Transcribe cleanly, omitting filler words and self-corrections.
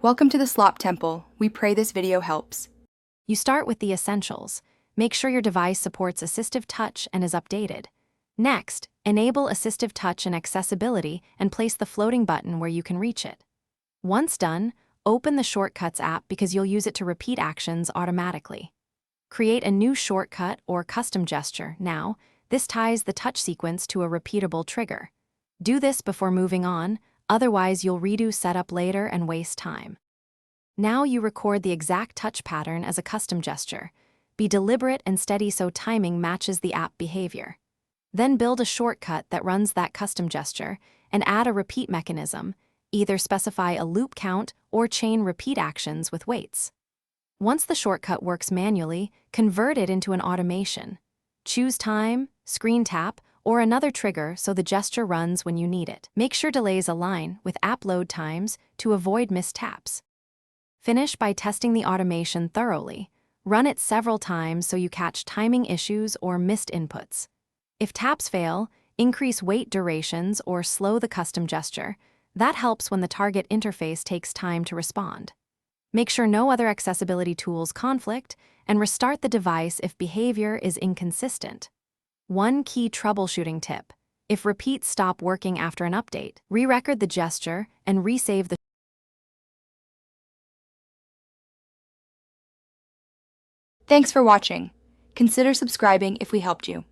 Welcome to the Slop Temple. We pray this video helps. You start with the essentials. Make sure your device supports Assistive Touch and is updated. Next, enable Assistive Touch and Accessibility and place the floating button where you can reach it. Once done, open the Shortcuts app because you'll use it to repeat actions automatically. Create a new shortcut or custom gesture now. This ties the touch sequence to a repeatable trigger. Do this before moving on, otherwise you'll redo setup later and waste time. Now you record the exact touch pattern as a custom gesture. Be deliberate and steady so timing matches the app behavior. Then build a shortcut that runs that custom gesture and add a repeat mechanism. Either specify a loop count or chain repeat actions with weights. Once the shortcut works manually, convert it into an automation. Choose time, screen tap, or another trigger so the gesture runs when you need it. Make sure delays align with app load times to avoid missed taps. Finish by testing the automation thoroughly. Run it several times so you catch timing issues or missed inputs. If taps fail, increase wait durations or slow the custom gesture. That helps when the target interface takes time to respond. Make sure no other accessibility tools conflict and restart the device if behavior is inconsistent. One key troubleshooting tip: if repeats stop working after an update, re-record the gesture and resave the Thanks for watching. Consider subscribing if we helped you.